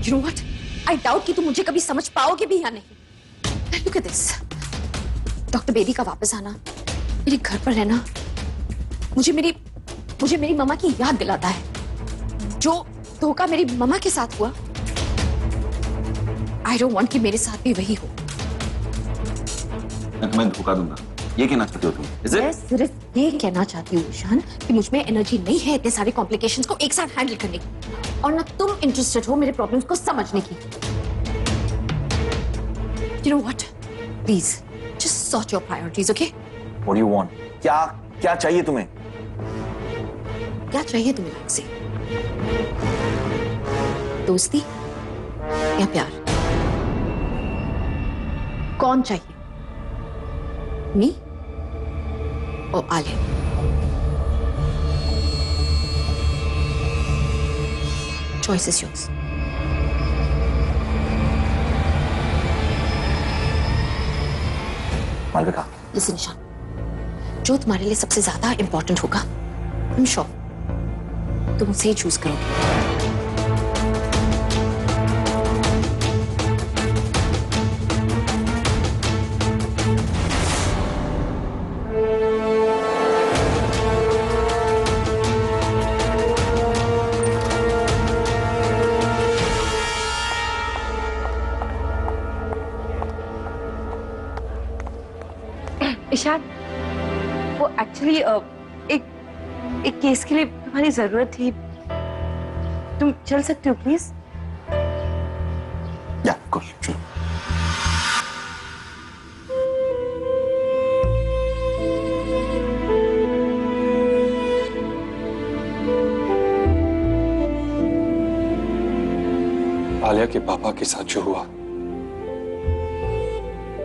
You know what? I doubt कि तुम मुझे कभी समझ पाओगे भी या नहीं। Look at this. Doctor baby का वापस आना, मेरे घर पर रहना, मुझे मेरी मम्मा की याद दिलाता है। जो धोखा मेरी मम्मा के साथ हुआ, I don't want कि मेरे साथ भी वही हो। मैं तुम्हें धोखा दूंगा, ये कहना चाहती हो तुम? मैं सिर्फ ये कहना चाहती हूँ ईशान कि मुझ में एनर्जी नहीं है इतने सारे कॉम्प्लिकेशंस को एक साथ हैंडल करने की, और ना तुम इंटरेस्टेड हो मेरे प्रॉब्लम्स को समझने की। You know what? Please, just sort your priorities, okay? What do you want? क्या चाहिए तुम्हें? क्या चाहिए तुम्हें मुझसे? दोस्ती या प्यार? कौन चाहिए? मी और Alia? Choice is yours. Malvika, Listen, Ishan, जो तुम्हारे लिए सबसे ज्यादा इंपॉर्टेंट होगा, I'm sure तुम उसे ही चूज करोगे। ईशान, वो एक्चुअली एक केस के लिए तुम्हारी जरूरत थी। तुम चल सकते हो प्लीज? या कोई चलो। आलिया के पापा के साथ जो हुआ,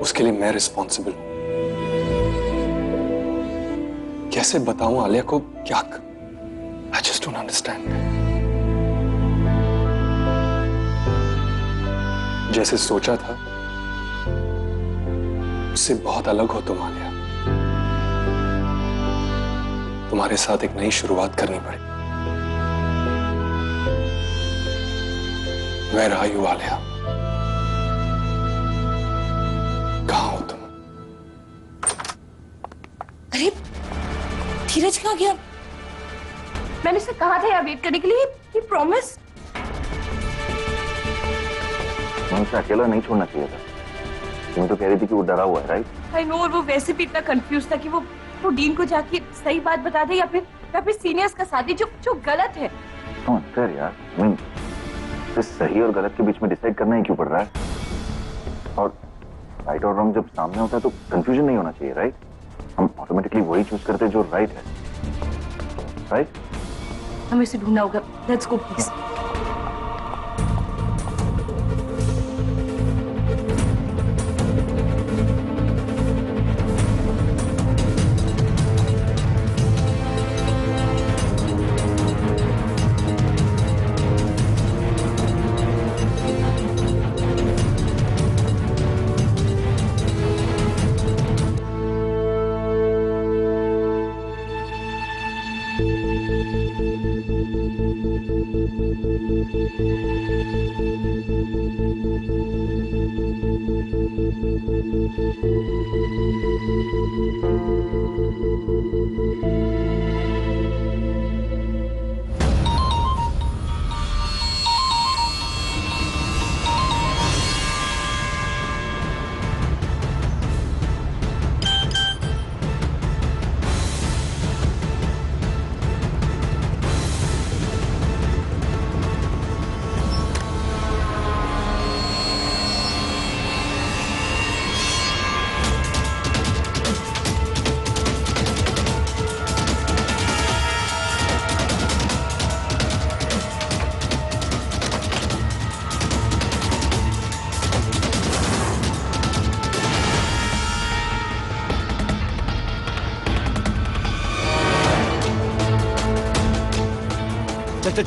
उसके लिए मैं रिस्पॉन्सिबल हूं। कैसे बताऊं आलिया को क्या? I just don't understand. जैसे सोचा था उससे बहुत अलग हो तुम आलिया। तुम्हारे साथ एक नई शुरुआत करनी पड़ी। Where are you, Alia? कहाँ हो तुम? अरे धीरज कहाँ गया? मैंने उसे कहा था यहाँ वेट करने के लिए। He promised. मैं उसे अकेला नहीं छोड़ना चाहिए था। तुम तो कह रही थी कि वो डरा हुआ है, राइट? I know, और वो वैसे भी इतना कंफ्यूज था कि वो डीन को जाके सही बात बता दे या फिर सीनियर्स का साथ दे, जो गलत है। कर यार, सही और गलत के बीच में डिसाइड करना ही क्यों पड़ रहा है? और राइट और रॉन्ग जब सामने होता है तो कंफ्यूजन नहीं होना चाहिए, राइट? हम ऑटोमेटिकली वही चूज करते हैं जो राइट है, राइट? हमें इसे ढूंढना होगा। Let's go please.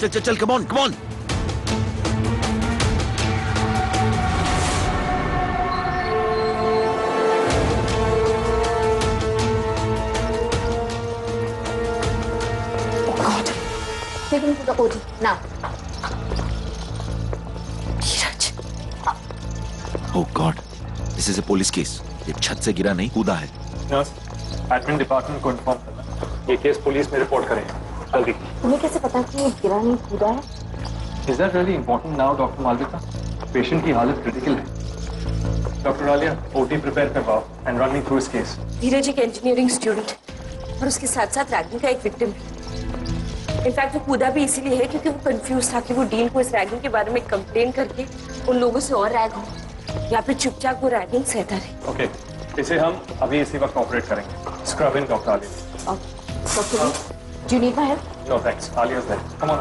चल, come on, come on. Oh God, take him to the OD now. Oh God, this is a police case. ये छत से गिरा नहीं, कूदा है. नर्स, एडमिन डिपार्टमेंट को इन्फॉर्म करना. ये केस पुलिस में रिपोर्ट करें. जल्दी. तुम्हें कैसे पता कि ये गिरा नहीं कूदा है? Is that really important now, doctor Malvika? Patient की हालत क्रिटिकल है. डॉक्टर आलिया, ओटी प्रिपेयर करवाओ एंड रन मी थ्रू इस केस. धीरज एक इंजीनियरिंग स्टूडेंट और उसके साथ साथ रैगिंग का एक विक्टिम भी. इनफैक्ट वो कूदा भी इसीलिए है क्योंकि वो कंफ्यूज था कि वो डीन को इस रैगिंग के बारे में कंप्लेन करके उन लोगों से और रैग हो या फिर चुपचाप वो रैगिंग सहता रहे. ओके, इसे हम अभी इसी वक्त ऑपरेट करेंगे. Scrub in doctor Alia. Doctor, do you need my help? No thanks, Alia is there. Come on.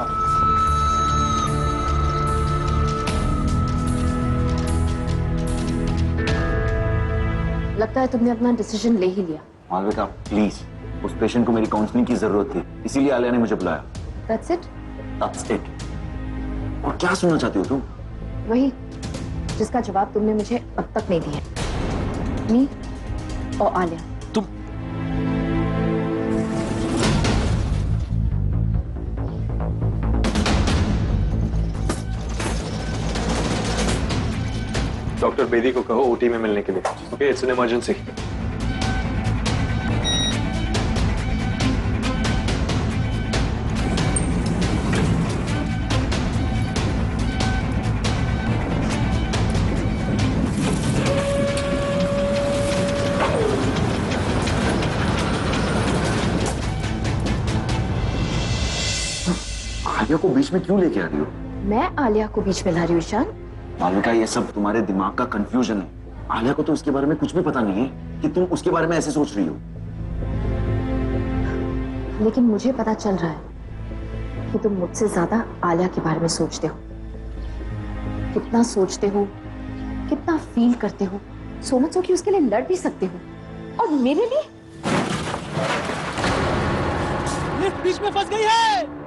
लगता है तुमने अपना डिसीजन ले ही लिया. मालविका प्लीज, उस पेशेंट को मेरी काउंसलिंग की जरूरत थी, इसीलिए आलिया ने मुझे बुलाया. That's it? That's it. और क्या सुनना चाहती हो तुम? वही जिसका जवाब तुमने मुझे अब तक नहीं दिया. मी और आलिया. तुम डॉक्टर बेदी को कहो ओटी में मिलने के लिए. Okay, it's an emergency. Alia को बीच में क्यों लेके आ रही हो? मैं आलिया को बीच में ला रही हूँ ईशान? मालविका, ये सब तुम्हारे दिमाग का कंफ्यूजन है. आलिया को तो उसके बारे में कुछ भी पता नहीं है कि तुम उसके बारे में ऐसे सोच रही हो. लेकिन मुझे पता चल रहा है कि तुम मुझसे ज्यादा आलिया के बारे में सोचते हो. कितना सोचते हो, कितना फील करते हो, सो मच हो कि उसके लिए लड़ भी सकते हो. और मेरे लिए लिफ्ट बीच में फंस गई है.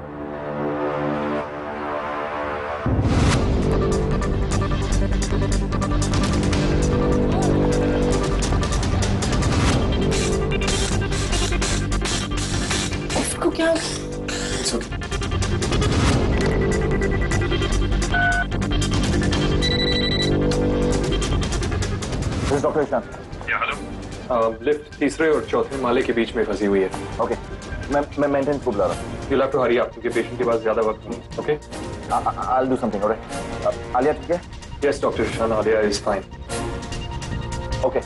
उसको क्या? It's okay. This is Dr. Ishan. Hello. Lift तीसरे और चौथे माले के बीच में फंसी हुई है. Okay. मैं मेंटेनेंस को बुला रहा हूँ. You'll have to hurry up क्योंकि पेशेंट के पास ज्यादा वक्त नहीं. Okay? I'll do something, alright? Alia ठीक है? Yes, Dr. Ishan, Alia is fine. Okay.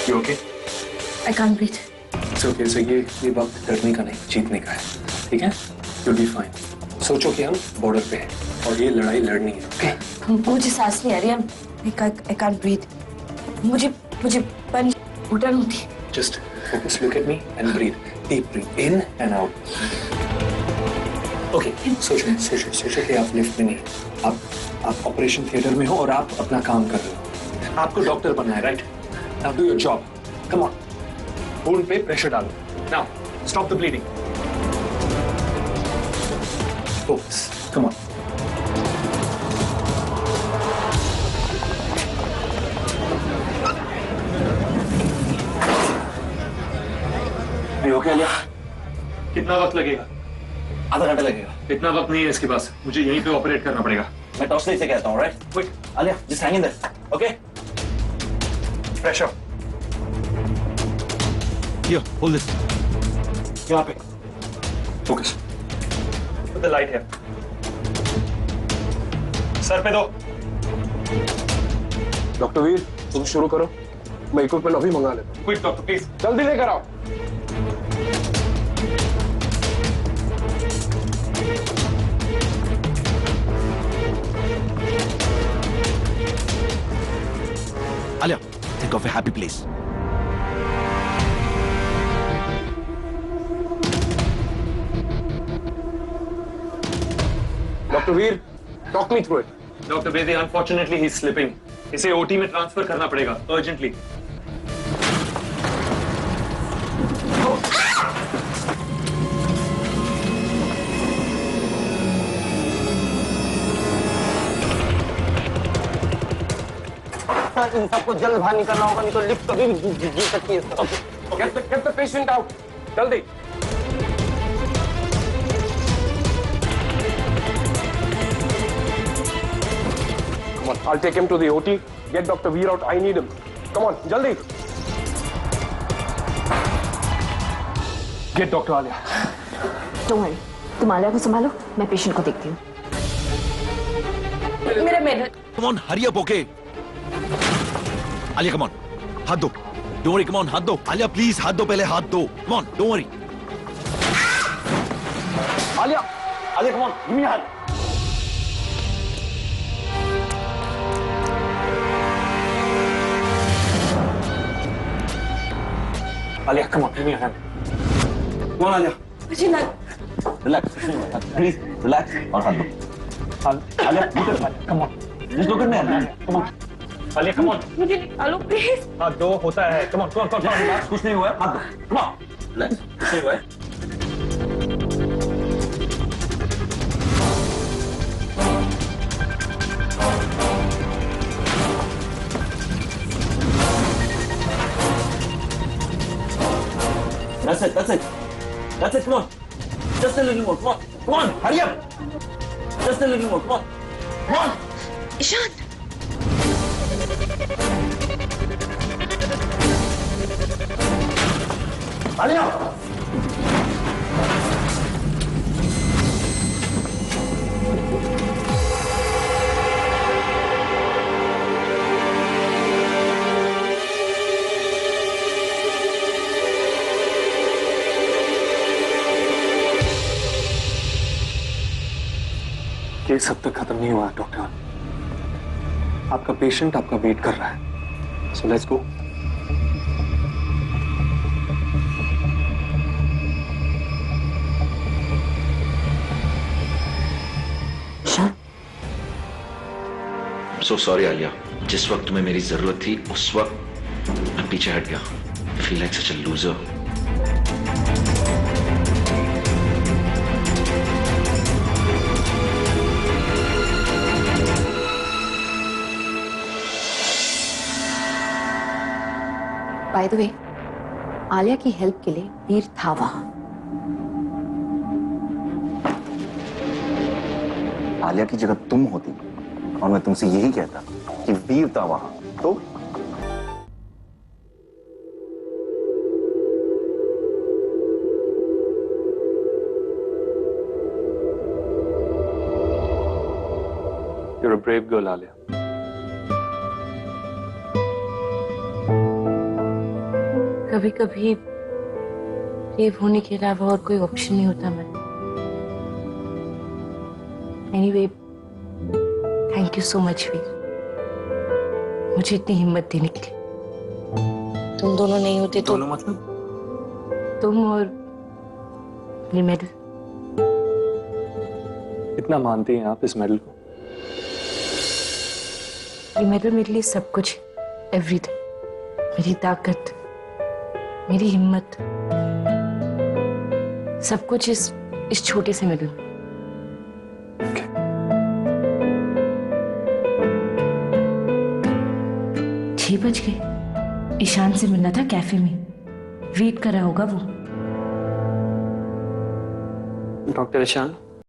You okay? I can't breathe. It's okay. So ये वक्त डरने का नहीं, जीतने का है. ठीक है? You'll be fine. सोचो कि हम बॉर्डर पे हैं और ये लड़ाई लड़नी है. Okay? मुझे सांस नहीं आ रही. I can't breathe. मुझे पानी घुटन होती है. Just focus, look at me and breathe. Deep breathe in and out. Okay. सोचो कि आप लिफ्ट में नहीं. आप ऑपरेशन थिएटर में हो और आप अपना काम कर रहे हो. आपको डॉक्टर बनना है, right? Now do your job. Come on. खून पे प्रेशर डालो. Now stop the bleeding. Focus. Come on. Are you okay, Alia? कितना वक्त लगेगा? आधा घंटा लगेगा. इतना वक्त नहीं है इसके पास. मुझे यहीं पे ऑपरेट करना पड़ेगा. मैं टॉर्चलाइट से कहता हूँ, right? Quick, Alia, just hang in there, okay? Pressure. Here, hold this. यहाँ पे. Focus. Put the light here. Sir पे दो. डॉक्टर वीर, तुम शुरू करो. मैं इक्विपमेंट अभी मंगा लेता हूँ. Quick, doctor, please. जल्दी लेकर आओ. Alia, think of a happy place. Doctor Veer, talk me through it. Dr. Bedi, unfortunately, he's slipping. इसे ओटी में ट्रांसफर करना पड़ेगा, urgently. डॉक्टर इन सबको जल्द बाहर निकलना होगा, नहीं तो लिफ्ट कभी भी गिर सकती है। Get the patient out. जल्दी। Come on, I'll take him to the OT. Get Dr. Veer out. I need him. Come on, जल्दी। Get Dr. Alia. Don't worry, तुम आलिया को संभालो, मैं पेशेंट को देखती हूँ। मेरा medal. Come on, hurry up, okay? Alia, come on, हाथ दो। Don't worry, come on, हाथ दो। आलिया, please, हाथ दो, पहले हाथ दो। Come on, don't worry. Alia, Alia, come on, give me your hand. Alia, come on, give me a hand. Come on, Alia. मुझे ना Relax, please, relax. और हाथ दो। Alia, come on. Just look at me. Come on. Alia, come on. मुझे निकालो please. हाथ दो, होता है। Come on, come on. Relax, कुछ नहीं हुआ है, हाथ दो। Come on. Relax, कुछ नहीं हुआ है। That's it, that's it. That's it, come on. Just a little more, come on. Come on, hurry up. Just a little more, come on. Come on. Ishaan, Alia. Case अब तक खत्म नहीं हुआ डॉक्टर। आपका पेशेंट आपका वेट कर रहा है। So let's go. Ishaan, So sorry, Alia. जिस वक्त तुम्हें मेरी जरूरत थी, उस वक्त मैं पीछे हट गया। I feel like such a loser. By the way, Alia की हेल्प के लिए वीर था वहां। आलिया की जगह तुम होती और मैं तुमसे यही कहता कि वीर था वहां, तो You're a brave girl, Alia. कभी कभी ब्रेव होने के अलावा और कोई ऑप्शन नहीं होता मैं। Anyway, thank you so much Veer, मुझे इतनी हिम्मत देने के लिए। तुम दोनों नहीं होते तो दोनों मतलब? तुम और ये मेडल। कितना मानती हैं आप इस मेडल को? ये मेडल मेरे लिए सब कुछ, एवरीथिंग। मेरी ताकत, मेरी हिम्मत, सब कुछ इस छोटे से मेडल में। 6 बज गए। ईशान से मिलना था कैफे में, वेट कर रहा होगा वो। डॉक्टर ईशान,